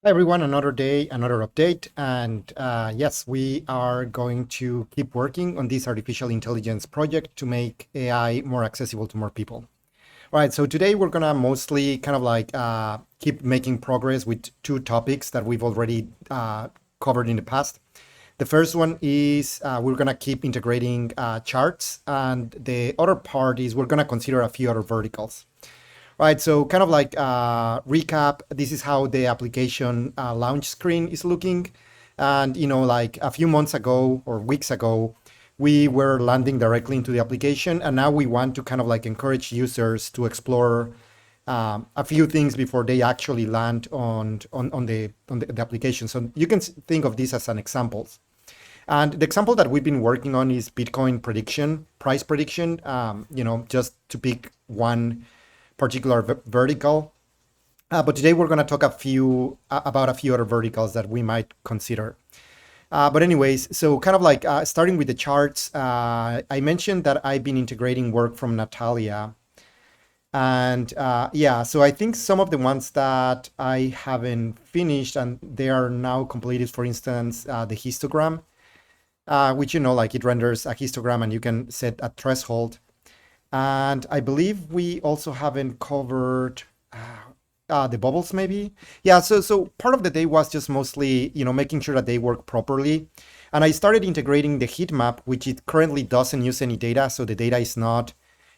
Hi everyone, another day, another update. And yes, we are going to keep working on this artificial intelligence project to make AI more accessible to more people. All right, so today we're gonna mostly kind of like keep making progress with two topics that we've already covered in the past. The first one is we're gonna keep integrating charts, and the other part is we're gonna consider a few other verticals. Right, so kind of like recap, this is how the application launch screen is looking. And, like a few months ago or weeks ago, we were landing directly into the application. And now we want to kind of like encourage users to explore a few things before they actually land on the application. So you can think of this as an example. And the example that we've been working on is Bitcoin prediction, price prediction, just to pick one particular vertical. But today we're going to talk about a few other verticals that we might consider. But anyways, so kind of like starting with the charts, I mentioned that I've been integrating work from Natalia. And yeah, so I think some of the ones that I haven't finished and they are now completed, for instance, the histogram, which, like it renders a histogram and you can set a threshold. And I believe we also haven't covered the bubbles, maybe. Yeah, so part of the day was just mostly, making sure that they work properly. And I started integrating the heat map, which it currently doesn't use any data, so the data is not,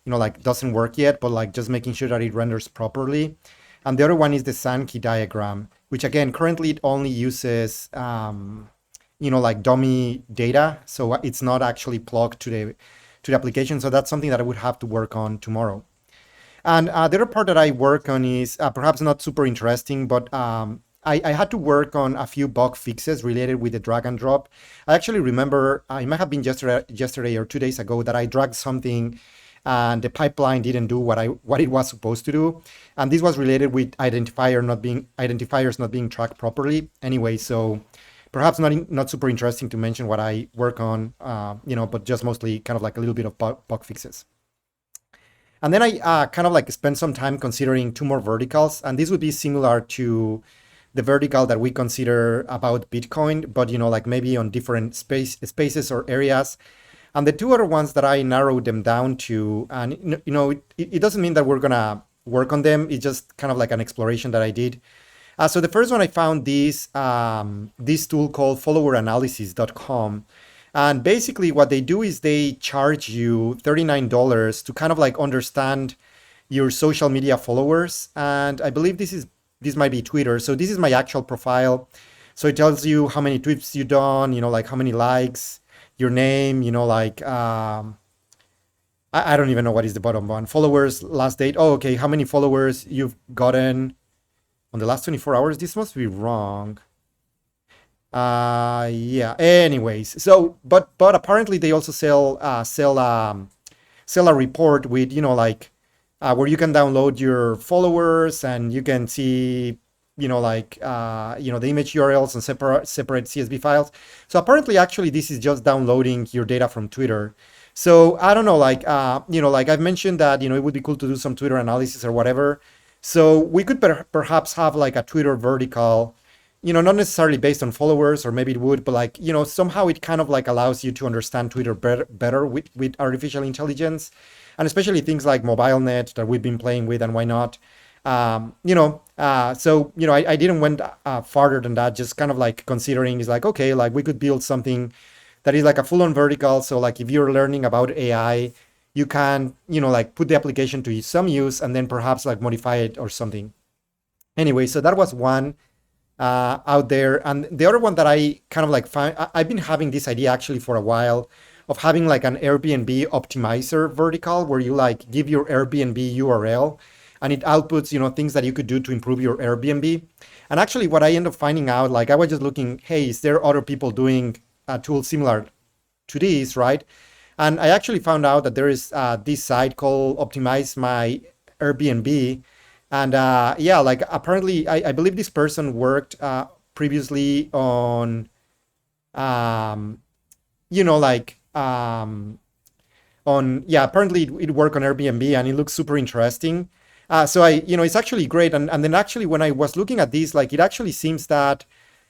like doesn't work yet, but like just making sure that it renders properly. And the other one is the Sankey diagram, which again currently it only uses like dummy data, so it's not actually plugged to the application. So that's something that I would have to work on tomorrow. And the other part that I work on is perhaps not super interesting, but I had to work on a few bug fixes related with the drag and drop. I actually remember it might have been yesterday or 2 days ago that I dragged something and the pipeline didn't do what it was supposed to do. And this was related with identifiers not being tracked properly. Anyway, so perhaps not super interesting to mention what I work on, but just mostly kind of like a little bit of bug fixes. And then I kind of like spend some time considering two more verticals, and this would be similar to the vertical that we consider about Bitcoin, but like maybe on different spaces or areas. And the two other ones that I narrowed them down to, and it doesn't mean that we're gonna work on them. It's just kind of like an exploration that I did. So the first one I found this tool called followeranalysis.com. And basically what they do is they charge you $39 to kind of like understand your social media followers. And I believe this might be Twitter. So this is my actual profile. So it tells you how many tweets you've done, like how many likes, your name, like I don't even know what is the bottom one. Followers, last date. Oh, okay. How many followers you've gotten on the last 24 hours? This must be wrong. Yeah. Anyways, so but apparently they also sell a report with like where you can download your followers and you can see like the image URLs and separate CSV files. So apparently, actually, this is just downloading your data from Twitter. So I don't know, like like I've mentioned that it would be cool to do some Twitter analysis or whatever. So we could perhaps have like a Twitter vertical, not necessarily based on followers, or maybe it would, but like, somehow it kind of like allows you to understand Twitter better with artificial intelligence, and especially things like MobileNet that we've been playing with, and why not? I didn't went farther than that, just kind of like considering is like, okay, like we could build something that is like a full-on vertical. So like if you're learning about AI, you can, like put the application to some use and then perhaps like modify it or something. Anyway, so that was one out there. And the other one that I kind of like find, I've been having this idea actually for a while of having like an Airbnb optimizer vertical where you like give your Airbnb URL and it outputs, things that you could do to improve your Airbnb. And actually what I end up finding out, like I was just looking, hey, is there other people doing a tool similar to this, right? And I actually found out that there is this site called Optimize My Airbnb. And yeah, like apparently, I believe this person worked previously um, like yeah, apparently it worked on Airbnb and it looks super interesting. So it's actually great. And then actually, when I was looking at this, like, it actually seems that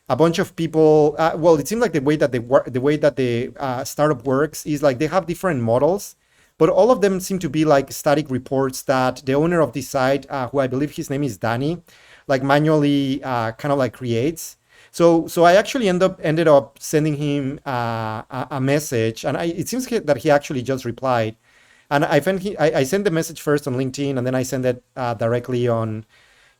a bunch of people, well, it seems like the way that they work, the way that the startup works is like they have different models, but all of them seem to be like static reports that the owner of this site, who I believe his name is Danny, like manually kind of like creates. So I actually ended up sending him a message, and it seems that he actually just replied. And I sent the message first on LinkedIn, and then I sent it directly on.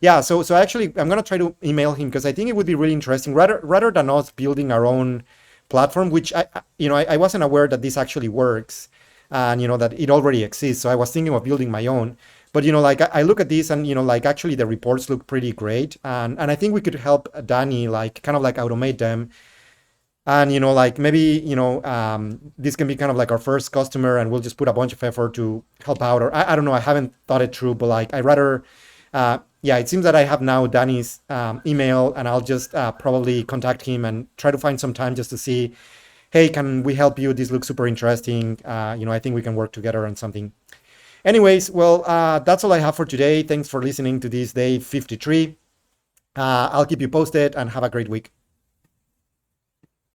Yeah, so actually I'm gonna try to email him because I think it would be really interesting rather than us building our own platform, which I wasn't aware that this actually works, and that it already exists. So I was thinking of building my own. But like I look at this, and like actually the reports look pretty great, and I think we could help Danny like kind of like automate them. And like maybe this can be kind of like our first customer, and we'll just put a bunch of effort to help out. Or I don't know, I haven't thought it through, but like I rather yeah, it seems that I have now Danny's email, and I'll just probably contact him and try to find some time just to see, hey, can we help you? This looks super interesting. I think we can work together on something. Anyways, well, that's all I have for today. Thanks for listening to this day 53. I'll keep you posted, and have a great week.